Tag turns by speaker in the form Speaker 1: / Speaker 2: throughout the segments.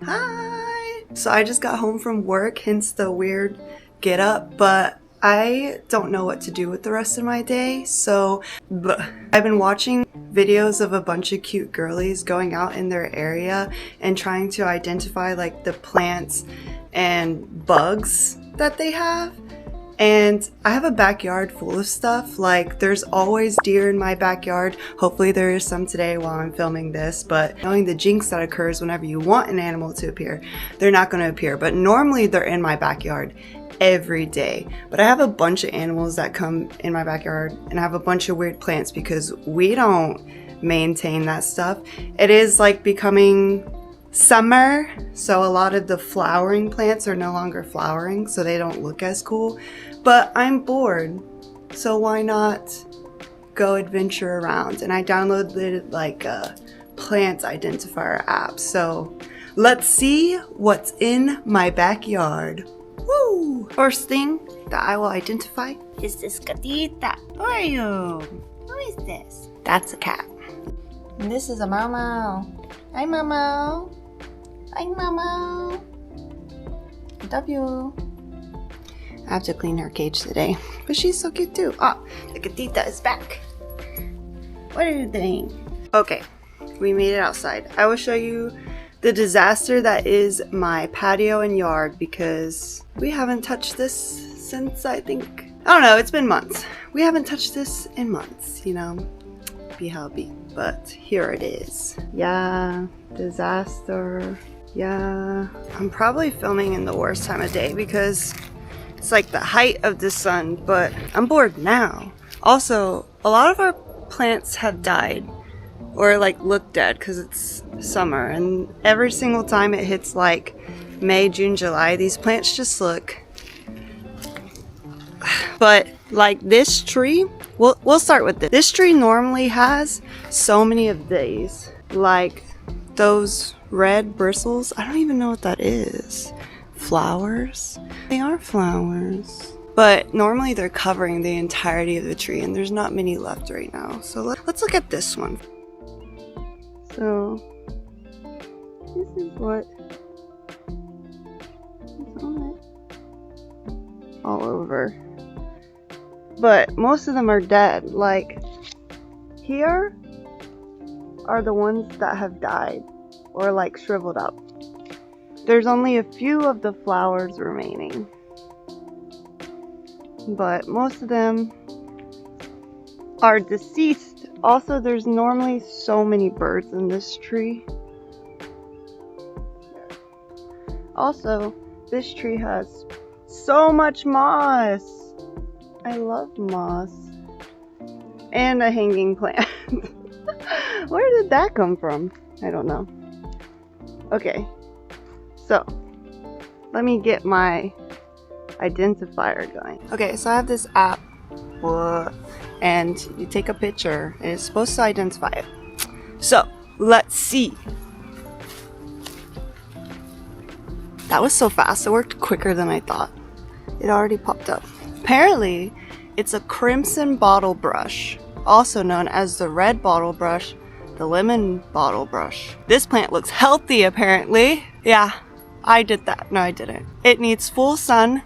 Speaker 1: Hi! So I just got home from work, hence the weird get up, but I don't know what to do with the rest of my day, so I've been watching videos of a bunch of cute girlies going out in their area and trying to identify like the plants and bugs that they have. And I have a backyard full of stuff. Like, there's always deer in my backyard. Hopefully there is some today while I'm filming this, but knowing the jinx that occurs whenever you want an animal to appear, they're not going to appear. But normally they're in my backyard every day. But I have a bunch of animals that come in my backyard, and I have a bunch of weird plants because we don't maintain that stuff. It is like becoming summer, so a lot of the flowering plants are no longer flowering, so they don't look as cool. But I'm bored, so why not go adventure around? And I downloaded like a plant identifier app, so let's see what's in my backyard. Woo! First thing that I will identify is this gatita. Who are you? Who is this? That's a cat. And this is a Momo. Hi, Momo. Hi, Momo. I love you. I have to clean her cage today, but she's so cute too. Ah, the gatita is back. What are you doing? Okay, we made it outside. I will show you the disaster that is my patio and yard because we haven't touched this since I don't know, it's been months. We haven't touched this in months, you know, be how it be. But here it is. Yeah, disaster. Yeah, I'm probably filming in the worst time of day because it's like the height of the sun, but I'm bored now. Also, a lot of our plants have died or like look dead because it's summer, and every single time it hits like May, June, July, these plants just look. But like this tree, we'll start with this. This tree normally has so many of these, like those red bristles. I don't even know what that is. Flowers? They are flowers. But normally they're covering the entirety of the tree, and there's not many left right now. So let's look at this one. So this is what is on it. All over. But most of them are dead. Like, here are the ones that have died or like shriveled up. There's only a few of the flowers remaining, but most of them are deceased. Also, there's normally so many birds in this tree. Also, this tree has so much moss. I love moss. And a hanging plant. Where did that come from? I don't know. Okay, so let me get my identifier going. Okay, so I have this app, and you take a picture, and it's supposed to identify it. So let's see. That was so fast. It worked quicker than I thought. It already popped up. Apparently, it's a crimson bottle brush, also known as the red bottle brush, the lemon bottle brush. This plant looks healthy, apparently. Yeah, I did that. No, I didn't. It needs full sun.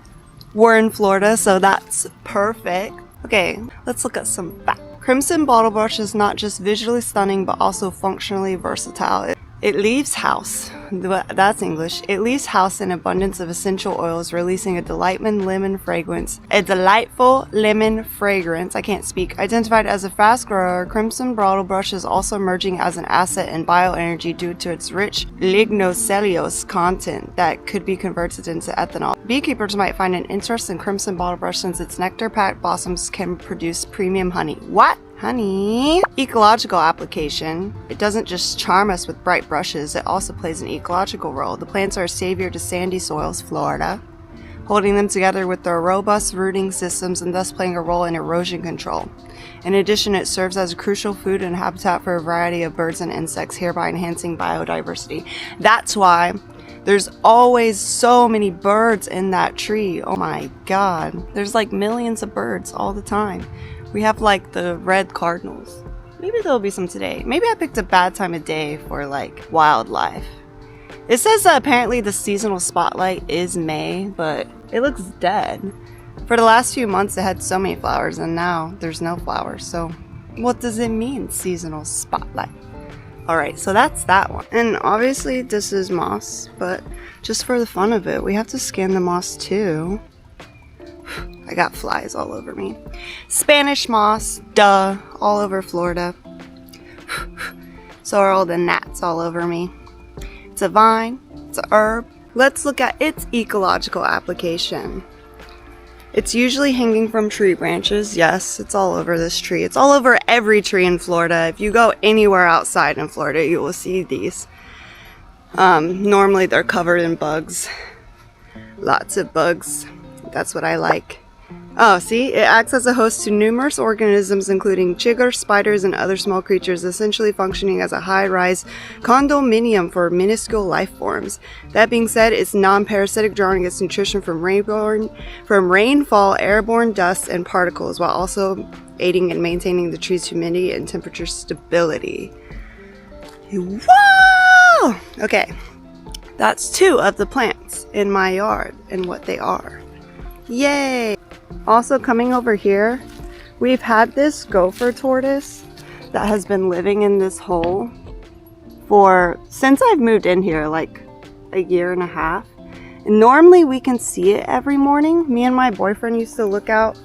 Speaker 1: We're in Florida, so that's perfect. Okay, let's look at some facts. Crimson bottle brush is not just visually stunning, but also functionally versatile. It leaves house, that's English, it leaves house in abundance of essential oils, releasing a delightful lemon fragrance. I can't speak. Identified as a fast grower, crimson bottle brush is also emerging as an asset in bioenergy due to its rich lignocellulose content that could be converted into ethanol. Beekeepers might find an interest in crimson bottle brush since its nectar-packed blossoms can produce premium honey. What? Honey. Ecological application. It doesn't just charm us with bright brushes, it also plays an ecological role. The plants are a savior to sandy soils, Florida, holding them together with their robust rooting systems and thus playing a role in erosion control. In addition, it serves as a crucial food and habitat for a variety of birds and insects, hereby enhancing biodiversity. That's why there's always so many birds in that tree. Oh my god. There's like millions of birds all the time. We have like the red cardinals. Maybe there'll be some today. Maybe I picked a bad time of day for like wildlife. It says that apparently the seasonal spotlight is May, but it looks dead. For the last few months it had so many flowers and now there's no flowers. So what does it mean, seasonal spotlight? Alright, so that's that one. And obviously this is moss, but just for the fun of it, we have to scan the moss too. I got flies all over me. Spanish moss, duh, all over Florida. So are all the gnats all over me. It's a vine, it's a herb. Let's look at its ecological application. It's usually hanging from tree branches. Yes, it's all over this tree. It's all over every tree in Florida. If you go anywhere outside in Florida, you will see these. Normally they're covered in bugs. Lots of bugs. That's what I like. Oh, see? It acts as a host to numerous organisms, including chiggers, spiders, and other small creatures, essentially functioning as a high-rise condominium for minuscule life forms. That being said, it's non-parasitic, drawing its nutrition from rainfall, airborne dust, and particles, while also aiding in maintaining the tree's humidity and temperature stability. Whoa! Okay, that's 2 of the plants in my yard and what they are. Yay! Also coming over here, we've had this gopher tortoise that has been living in this hole since I've moved in here, like a year and a half. And normally we can see it every morning. Me and my boyfriend used to look out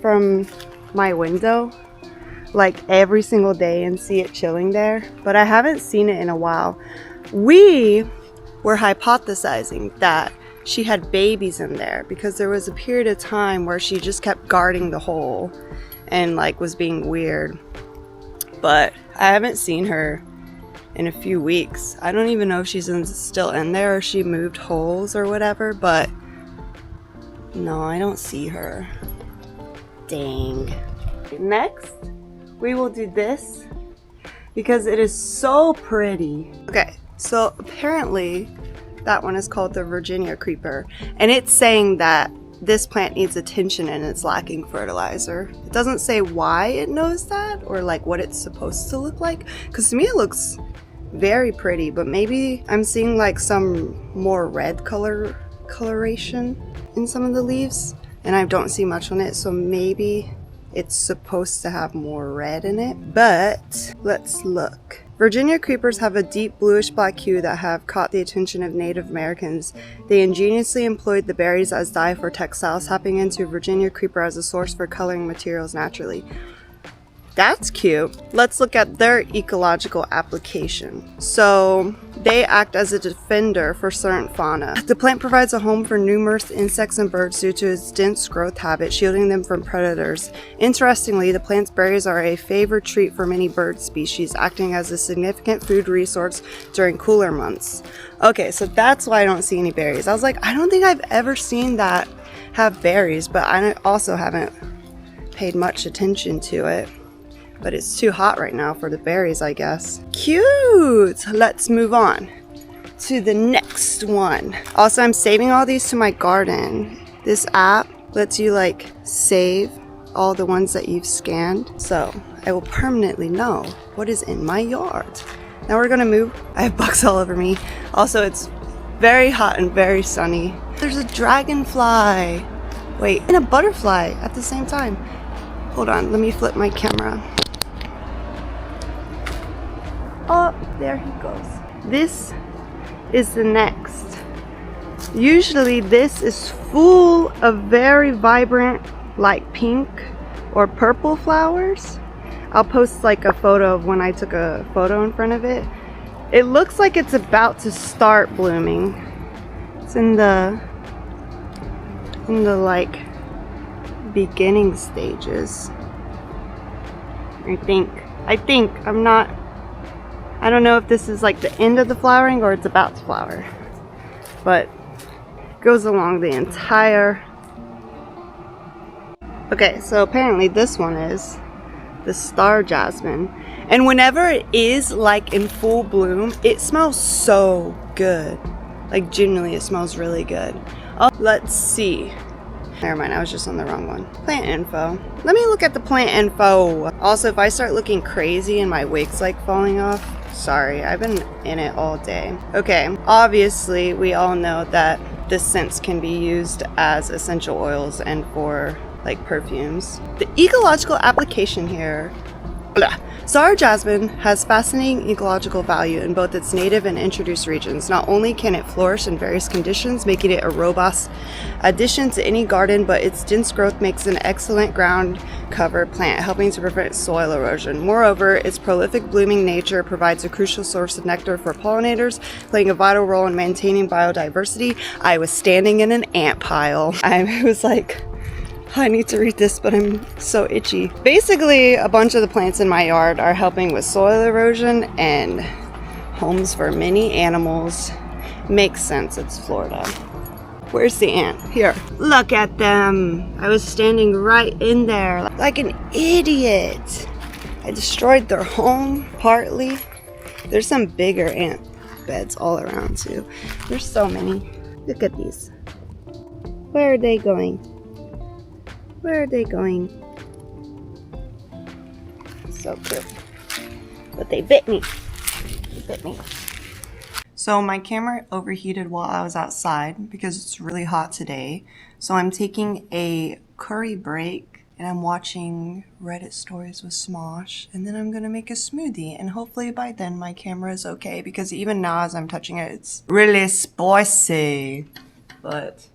Speaker 1: from my window like every single day and see it chilling there, but I haven't seen it in a while. We were hypothesizing that she had babies in there because there was a period of time where she just kept guarding the hole and like was being weird. But I haven't seen her in a few weeks. I don't even know if she's still in there or she moved holes or whatever, but no, I don't see her. Dang. Next, we will do this because it is so pretty. Okay, so apparently that one is called the Virginia creeper, and it's saying that this plant needs attention and it's lacking fertilizer. It doesn't say why it knows that or like what it's supposed to look like, because to me it looks very pretty, but maybe I'm seeing like some more red coloration in some of the leaves and I don't see much on it, so maybe it's supposed to have more red in it. But let's look. Virginia creepers have a deep bluish-black hue that have caught the attention of Native Americans. They ingeniously employed the berries as dye for textiles, tapping into Virginia creeper as a source for coloring materials naturally. That's cute. Let's look at their ecological application. So they act as a defender for certain fauna. The plant provides a home for numerous insects and birds due to its dense growth habit, shielding them from predators. Interestingly, the plant's berries are a favored treat for many bird species, acting as a significant food resource during cooler months. Okay, so that's why I don't see any berries. I was like, I don't think I've ever seen that have berries, but I also haven't paid much attention to it. But it's too hot right now for the berries, I guess. Cute! Let's move on to the next one. Also, I'm saving all these to my garden. This app lets you like save all the ones that you've scanned, so I will permanently know what is in my yard. Now we're gonna move. I have bugs all over me. Also, it's very hot and very sunny. There's a dragonfly. Wait, and a butterfly at the same time. Hold on, let me flip my camera. Oh, there he goes. This is the next. Usually this is full of very vibrant, like pink or purple flowers. I'll post like a photo of when I took a photo in front of it. It looks like it's about to start blooming. It's in the like beginning stages. I don't know if this is like the end of the flowering or it's about to flower, but it goes along the entire. Okay, so apparently this one is the star jasmine, and whenever it is like in full bloom, it smells so good. Like genuinely, it smells really good. Oh, let's see. Never mind, I was just on the wrong one. Plant info. Let me look at the plant info. Also, if I start looking crazy and my wig's like falling off, Sorry, I've been in it all day. Okay, obviously we all know that the scents can be used as essential oils and for like perfumes. The ecological application here. Blah. Sour jasmine has fascinating ecological value in both its native and introduced regions. Not only can it flourish in various conditions, making it a robust addition to any garden, but its dense growth makes an excellent ground cover plant, helping to prevent soil erosion. Moreover, its prolific blooming nature provides a crucial source of nectar for pollinators, playing a vital role in maintaining biodiversity. I was standing in an ant pile. I was like, I need to read this, but I'm so itchy. Basically, a bunch of the plants in my yard are helping with soil erosion and homes for many animals. Makes sense, it's Florida. Where's the ant? Here. Look at them. I was standing right in there like an idiot. I destroyed their home, partly. There's some bigger ant beds all around too. There's so many. Look at these. Where are they going? Where are they going? So cute. But they bit me. They bit me. So my camera overheated while I was outside because it's really hot today. So I'm taking a curry break and I'm watching Reddit stories with Smosh. And then I'm gonna make a smoothie. And hopefully by then my camera is okay because even now as I'm touching it, it's really spicy. But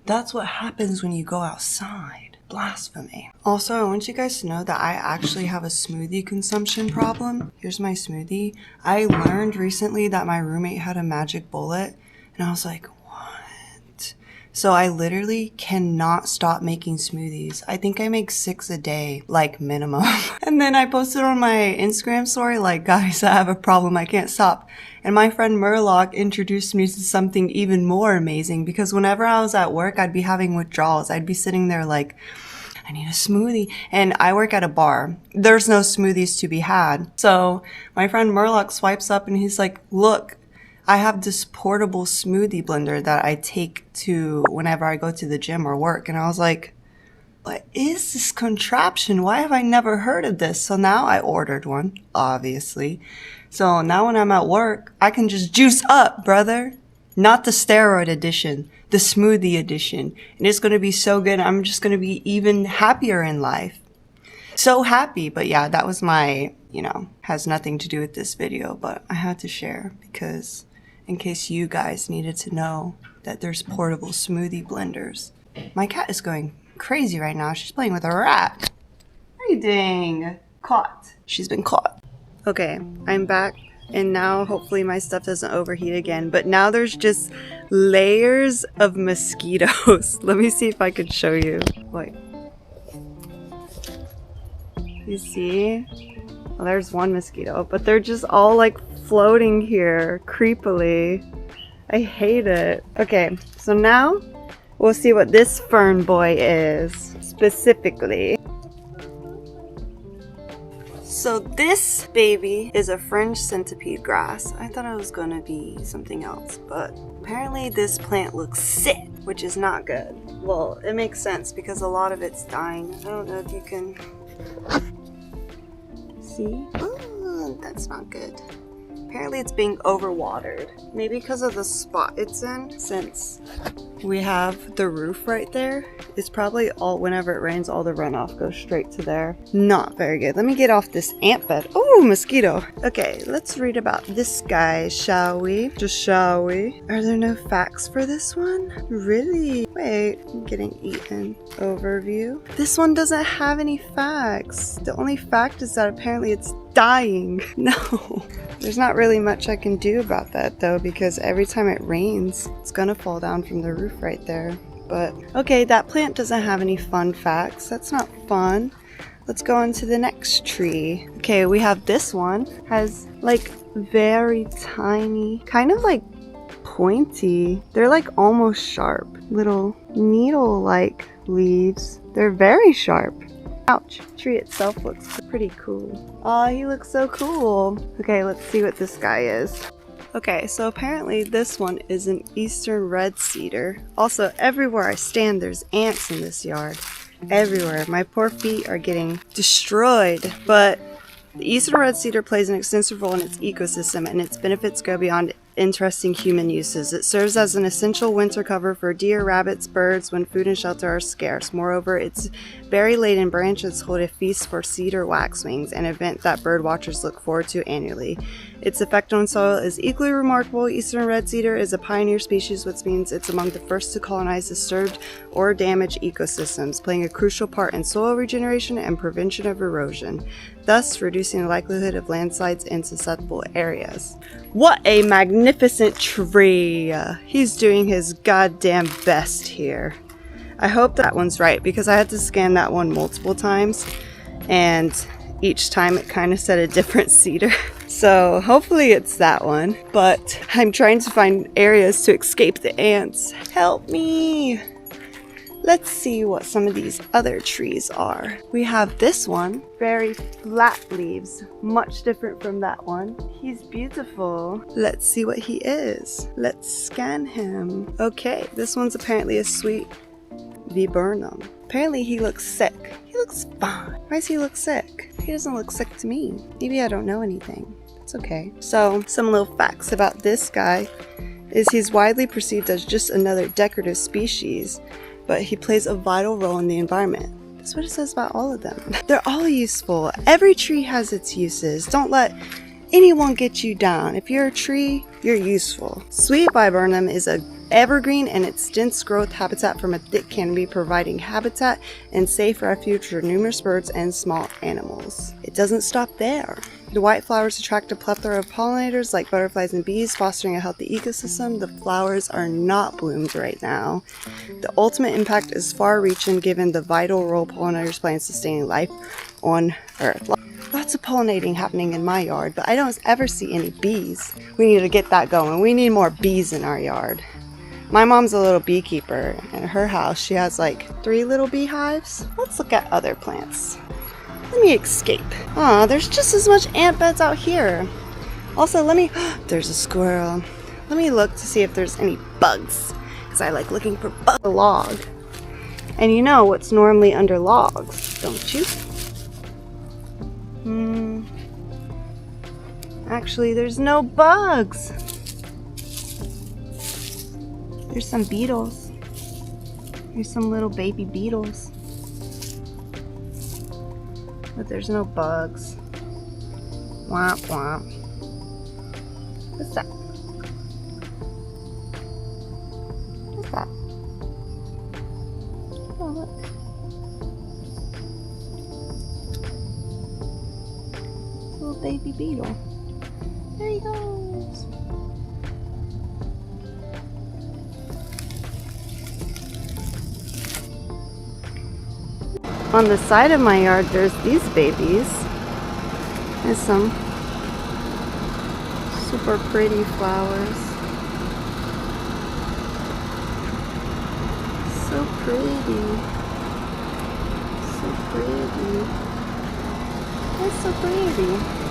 Speaker 1: that's what happens when you go outside. Blasphemy. Also, I want you guys to know that I actually have a smoothie consumption problem. Here's my smoothie. I learned recently that my roommate had a magic bullet, and I was like, what? So I literally cannot stop making smoothies. I think I make 6 a day, like minimum. And then I posted on my Instagram story, like, guys, I have a problem, I can't stop. And my friend Murloc introduced me to something even more amazing because whenever I was at work, I'd be having withdrawals. I'd be sitting there like, I need a smoothie. And I work at a bar. There's no smoothies to be had. So my friend Murloc swipes up and he's like, look, I have this portable smoothie blender that I take to whenever I go to the gym or work. And I was like, what is this contraption? Why have I never heard of this? So now I ordered one, obviously. So now when I'm at work, I can just juice up, brother. Not the steroid edition, the smoothie edition. And it's going to be so good. I'm just going to be even happier in life. So happy. But yeah, that was my, has nothing to do with this video, but I had to share because in case you guys needed to know that there's portable smoothie blenders. My cat is going crazy right now. She's playing with a rat. Hiding. Caught. She's been caught. Okay, I'm back. And now hopefully my stuff doesn't overheat again. But now there's just layers of mosquitoes. Let me see if I can show you. Like, you see? Well, there's one mosquito, but they're just all like floating here creepily. I hate it. Okay, so now we'll see what this fern boy is specifically. So this baby is a fringed centipede grass. I thought it was gonna be something else, but apparently this plant looks sick, which is not good. Well, it makes sense because a lot of it's dying. I don't know if you can see. Ooh, that's not good. Apparently it's being overwatered. Maybe because of the spot it's in, since we have the roof right there. It's probably all, whenever it rains, all the runoff goes straight to there. Not very good. Let me get off this ant bed. Oh, mosquito. Okay, let's read about this guy, shall we? Just shall we? Are there no facts for this one? Really? Wait, I'm getting eaten. Overview. This one doesn't have any facts. The only fact is that apparently it's dying. No. There's not really much I can do about that though, because every time it rains, it's gonna fall down from the roof right there. But okay, that plant doesn't have any fun facts. That's not fun. Let's go on to the next tree. Okay, we have this one. Has like very tiny, kind of like pointy. They're like almost sharp. Little needle-like leaves. They're very sharp. Ouch. The tree itself looks pretty cool. Oh, he looks so cool. Okay, let's see what this guy is. Okay, so apparently this one is an eastern red cedar. Also, everywhere I stand, there's ants in this yard. Everywhere. My poor feet are getting destroyed. But The eastern red cedar plays an extensive role in its ecosystem, and its benefits go beyond interesting human uses. It serves as an essential winter cover for deer, rabbits, birds when food and shelter are scarce. Moreover, its berry-laden branches hold a feast for cedar waxwings, an event that bird watchers look forward to annually. Its effect on soil is equally remarkable. Eastern red cedar is a pioneer species, which means it's among the first to colonize disturbed or damaged ecosystems, playing a crucial part in soil regeneration and prevention of erosion, thus reducing the likelihood of landslides in susceptible areas. What a magnificent tree! He's doing his goddamn best here. I hope that one's right, because I had to scan that one multiple times, and each time it kind of said a different cedar. So hopefully it's that one, but I'm trying to find areas to escape the ants. Help me! Let's see what some of these other trees are. We have this one, very flat leaves, much different from that one. He's beautiful. Let's see what he is. Let's scan him. Okay, this one's apparently a sweet viburnum. Apparently he looks sick. He looks fine. Why does he look sick? He doesn't look sick to me. Maybe I don't know anything. It's okay. So, some little facts about this guy is he's widely perceived as just another decorative species, but he plays a vital role in the environment. That's what it says about all of them. They're all useful. Every tree has its uses. Don't let anyone get you down. If you're a tree, you're useful. Sweet viburnum is an evergreen, and its dense growth habitat from a thick canopy, providing habitat and safe refuge for numerous birds and small animals. It doesn't stop there. The white flowers attract a plethora of pollinators like butterflies and bees, fostering a healthy ecosystem. The flowers are not bloomed right now. The ultimate impact is far-reaching given the vital role pollinators play in sustaining life on Earth. Lots of pollinating happening in my yard, but I don't ever see any bees. We need to get that going. We need more bees in our yard. My mom's a little beekeeper. In her house, she has like 3 little beehives. Let's look at other plants. Let me escape. Aw, there's just as much ant beds out here. Also, there's a squirrel. Let me look to see if there's any bugs, because I like looking for bugs. A log. And you know what's normally under logs, don't you? Actually, there's no bugs. There's some beetles. There's some little baby beetles. But there's no bugs. Womp womp. What's that? What's that? Oh, look. Little baby beetle. There he goes. On the side of my yard, there's these babies. There's some super pretty flowers. So pretty. So pretty. It's so pretty.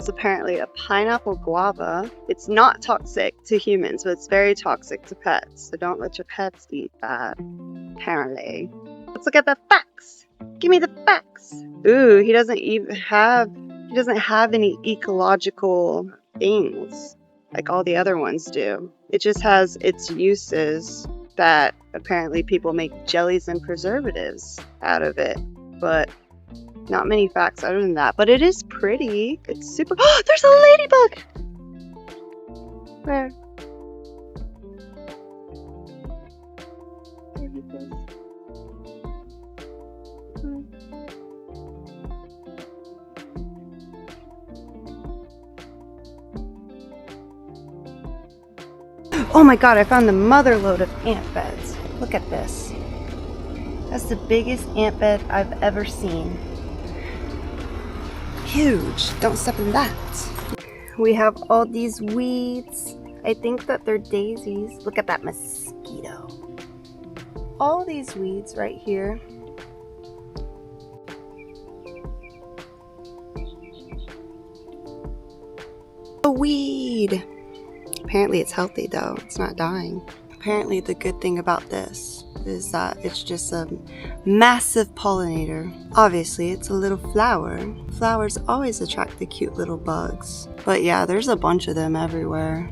Speaker 1: Apparently a pineapple guava. It's not toxic to humans, but it's very toxic to pets. So don't let your pets eat that. Apparently. Let's look at the facts. Give me the facts. Ooh, he doesn't have any ecological things like all the other ones do. It just has its uses that apparently people make jellies and preservatives out of it. But not many facts other than that, but it is pretty. It's super. Oh, there's a ladybug! Where? There he goes. Oh my god, I found the mother lode of ant beds. Look at this. That's the biggest ant bed I've ever seen. Huge. Don't step in that. We have all these weeds. I think that they're daisies. Look at that mosquito. All these weeds right here. A weed. Apparently it's healthy though. It's not dying. Apparently the good thing about this is that it's just a massive pollinator. Obviously, it's a little flower. Flowers always attract the cute little bugs. But yeah, there's a bunch of them everywhere.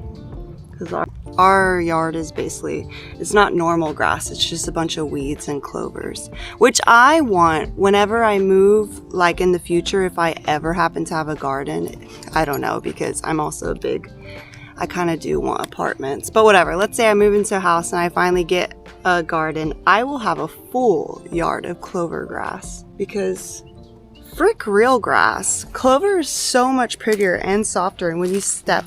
Speaker 1: Because our yard is basically, it's not normal grass, it's just a bunch of weeds and clovers. Which I want whenever I move, like in the future, if I ever happen to have a garden. I don't know, because I'm also a big, I kind of do want apartments. But whatever, let's say I move into a house and I finally get a garden. I will have a full yard of clover grass. Because frick real grass. Clover is so much prettier and softer, and when you step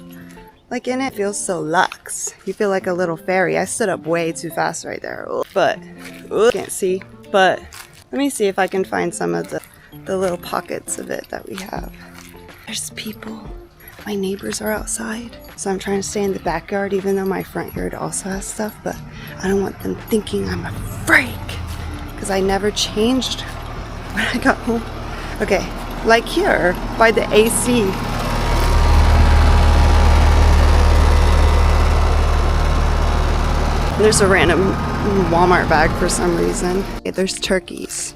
Speaker 1: like in it, feels so luxe. You feel like a little fairy. I stood up way too fast right there. But, can't see. But, let me see if I can find some of the little pockets of it that we have. There's people. My neighbors are outside. So I'm trying to stay in the backyard even though my front yard also has stuff. But I don't want them thinking I'm a freak. Because I never changed when I got home. Okay, like here, by the AC. There's a random Walmart bag for some reason. Okay, there's turkeys.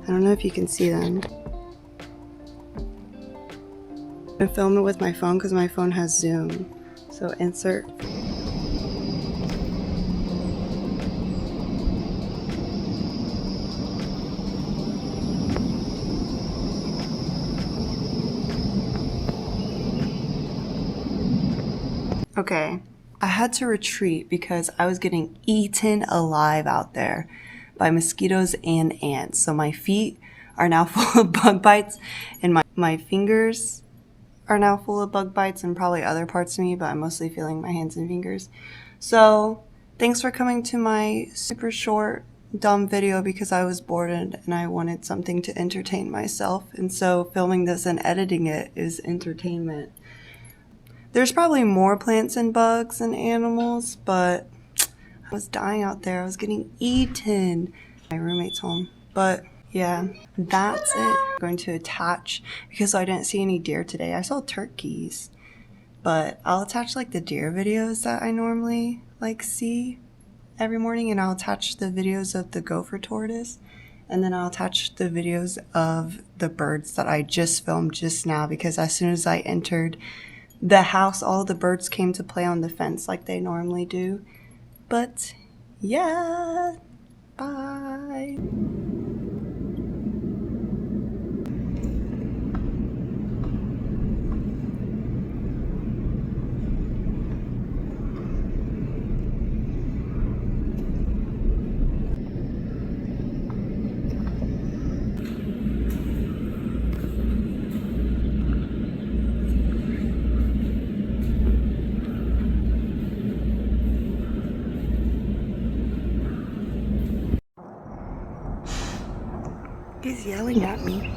Speaker 1: I don't know if you can see them. I'm filming with my phone because my phone has zoom. So insert. Okay, I had to retreat because I was getting eaten alive out there by mosquitoes and ants. So my feet are now full of bug bites and my fingers are now full of bug bites and probably other parts of me, but I'm mostly feeling my hands and fingers. So thanks for coming to my super short, dumb video because I was bored and I wanted something to entertain myself. And so filming this and editing it is entertainment. There's probably more plants and bugs and animals, but I was dying out there. I was getting eaten. My roommate's home. But yeah, that's it. I'm going to attach, because I didn't see any deer today. I saw turkeys, but I'll attach like the deer videos that I normally like see every morning, and I'll attach the videos of the gopher tortoise, and then I'll attach the videos of the birds that I just filmed just now, because as soon as I entered the house, all the birds came to play on the fence like they normally do. But yeah, bye. He's yelling at me.